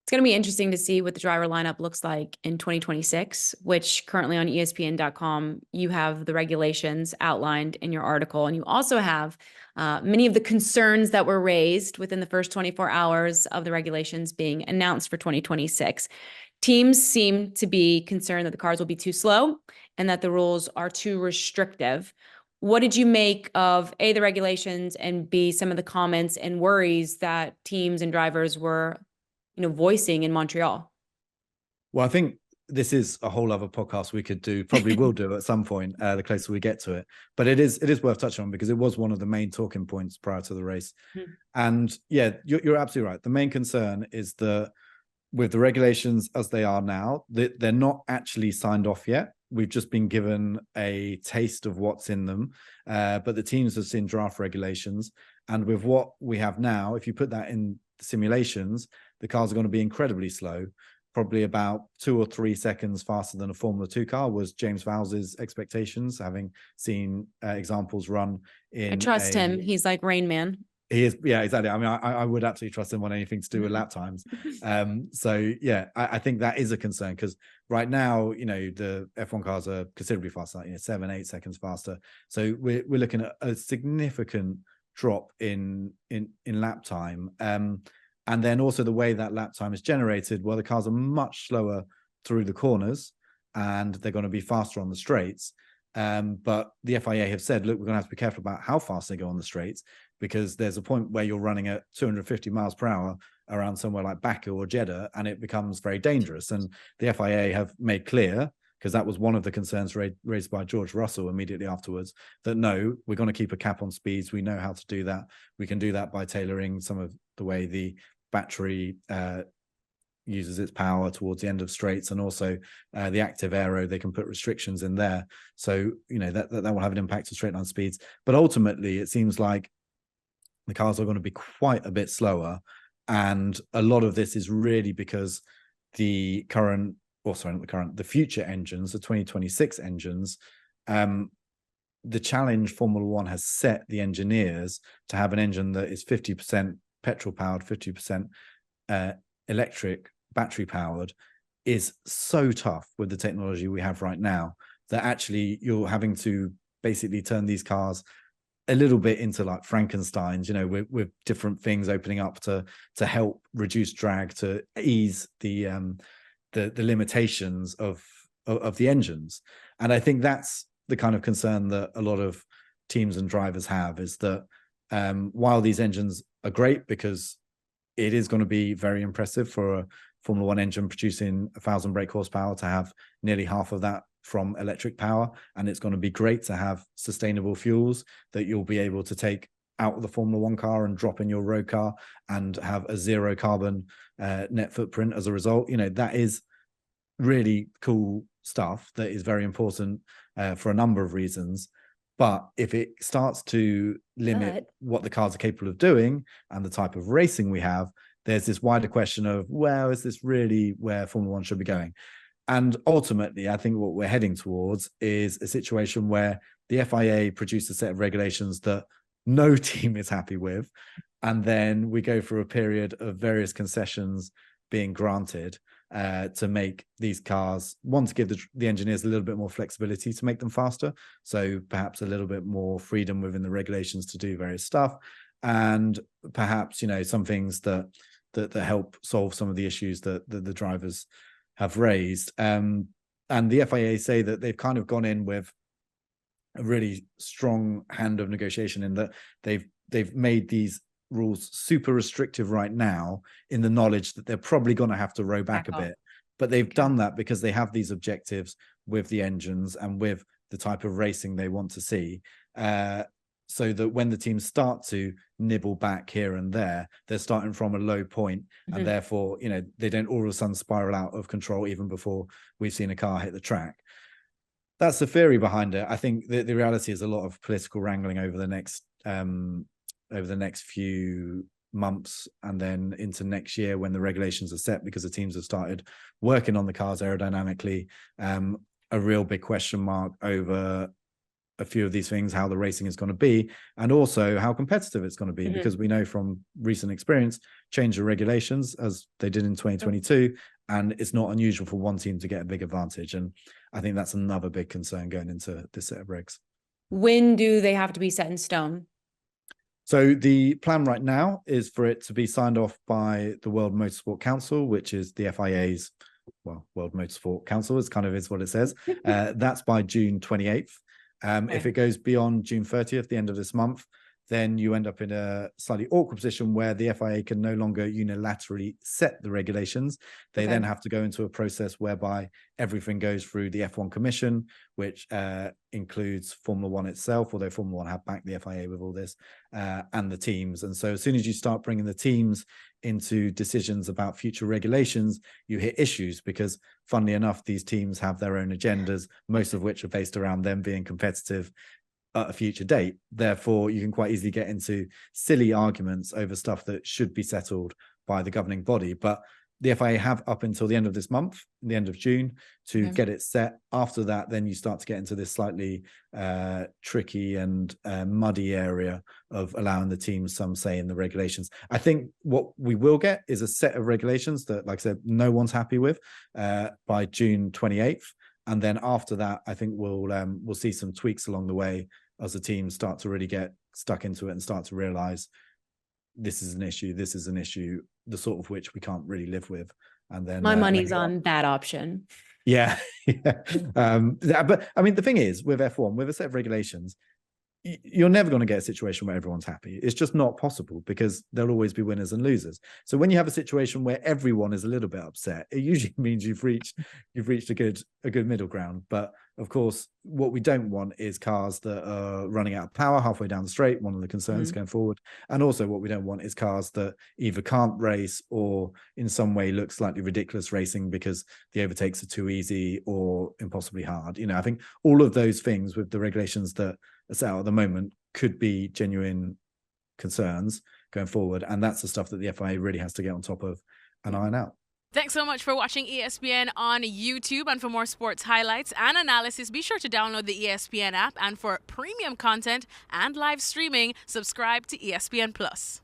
It's going to be interesting to see what the driver lineup looks like in 2026, which currently on ESPN.com, you have the regulations outlined in your article. And you also have many of the concerns that were raised within the first 24 hours of the regulations being announced for 2026. Teams seem to be concerned that the cars will be too slow and that the rules are too restrictive. What did you make of A, the regulations, and B, some of the comments and worries that teams and drivers were voicing in Montreal? Well, I think this is a whole other podcast we could do, probably will do at some point, the closer we get to it. But it is worth touching on because it was one of the main talking points prior to the race. And yeah, you're absolutely right. The main concern is that with the regulations as they are now, they're not actually signed off yet. We've just been given a taste of what's in them, but the teams have seen draft regulations. And with what we have now, if you put that in simulations, the cars are going to be incredibly slow, probably about 2 or 3 seconds faster than a Formula 2 car was James Vowles' expectations, having seen examples run in. I trust him. He's like Rain Man. He is, yeah, exactly. I mean, I would absolutely trust him on anything to do with lap times. So yeah, I think that is a concern because right now, the F1 cars are considerably faster, 7-8 seconds faster. So we're looking at a significant drop in lap time. And then also the way that lap time is generated, well, the cars are much slower through the corners and they're going to be faster on the straights. But the FIA have said, look, we're going to have to be careful about how fast they go on the straights because there's a point where you're running at 250 miles per hour around somewhere like Baku or Jeddah, and it becomes very dangerous. And the FIA have made clear, because that was one of the concerns raised by George Russell immediately afterwards, that no, we're going to keep a cap on speeds. We know how to do that. We can do that by tailoring some of the way the battery uses its power towards the end of straights, and also the active aero, they can put restrictions in there. So, that will have an impact on straight line speeds. But ultimately, it seems like the cars are going to be quite a bit slower. And a lot of this is really because the future engines, the 2026 engines, the challenge Formula One has set the engineers to have an engine that is 50% petrol powered, 50% electric battery powered, is so tough with the technology we have right now that actually you're having to basically turn these cars a little bit into like Frankensteins, with different things opening up to help reduce drag, to ease the limitations of the engines. And I think that's the kind of concern that a lot of teams and drivers have, is that while these engines are great because it is going to be very impressive for a Formula One engine producing 1,000 brake horsepower to have nearly half of that from electric power, and it's going to be great to have sustainable fuels that you'll be able to take out of the Formula One car and drop in your road car and have a zero carbon net footprint as a result. That is really cool stuff that is very important for a number of reasons. But if it starts to limit what the cars are capable of doing and the type of racing we have, there's this wider question of, well, is this really where Formula One should be going? And ultimately, I think what we're heading towards is a situation where the FIA produce a set of regulations that no team is happy with. And then we go through a period of various concessions being granted to make these cars, to give the engineers a little bit more flexibility to make them faster. So perhaps a little bit more freedom within the regulations to do various stuff. And perhaps, some things that help solve some of the issues that the drivers have raised. And the FIA say that they've kind of gone in with a really strong hand of negotiation in that they've made these rules super restrictive right now, in the knowledge that they're probably going to have to row back a bit. But they've done that because they have these objectives with the engines and with the type of racing they want to see. So that when the teams start to nibble back here and there, they're starting from a low point, and therefore, they don't all of a sudden spiral out of control even before we've seen a car hit the track. That's the theory behind it. I think the reality is a lot of political wrangling over the next few months, and then into next year when the regulations are set, because the teams have started working on the cars aerodynamically. A real big question mark over a few of these things, how the racing is going to be, and also how competitive it's going to be, because we know from recent experience, change the regulations as they did in 2022, and it's not unusual for one team to get a big advantage. And I think that's another big concern going into this set of regs. When do they have to be set in stone? So the plan right now is for it to be signed off by the World Motorsport Council, which is the FIA's, well, World Motorsport Council is what it says. That's by June 28th. If it goes beyond June 30th, the end of this month, then you end up in a slightly awkward position where the FIA can no longer unilaterally set the regulations. They then have to go into a process whereby everything goes through the F1 Commission, which includes Formula One itself, although Formula One have backed the FIA with all this, and the teams. And so as soon as you start bringing the teams into decisions about future regulations, you hit issues, because funnily enough, these teams have their own agendas, most of which are based around them being competitive at a future date. Therefore, you can quite easily get into silly arguments over stuff that should be settled by the governing body. But the FIA have up until the end of this month, the end of June, to get it set. After that, then you start to get into this slightly tricky and muddy area of allowing the teams some say in the regulations. I think what we will get is a set of regulations that, like I said, no one's happy with by June 28th. And then after that, I think we'll see some tweaks along the way as the teams start to really get stuck into it and start to realize this is an issue, the sort of which we can't really live with. And then my money's on that option. Yeah. But I mean, the thing is, with F1, with a set of regulations, you're never going to get a situation where everyone's happy. It's just not possible, because there'll always be winners and losers. So when you have a situation where everyone is a little bit upset, it usually means you've reached a good middle ground. But of course, what we don't want is cars that are running out of power halfway down the straight, one of the concerns going forward. And also what we don't want is cars that either can't race or in some way look slightly ridiculous racing because the overtakes are too easy or impossibly hard. I think all of those things with the regulations that are set out at the moment could be genuine concerns going forward. And that's the stuff that the FIA really has to get on top of and iron out. Thanks so much for watching ESPN on YouTube. And for more sports highlights and analysis, be sure to download the ESPN app. And for premium content and live streaming, subscribe to ESPN Plus.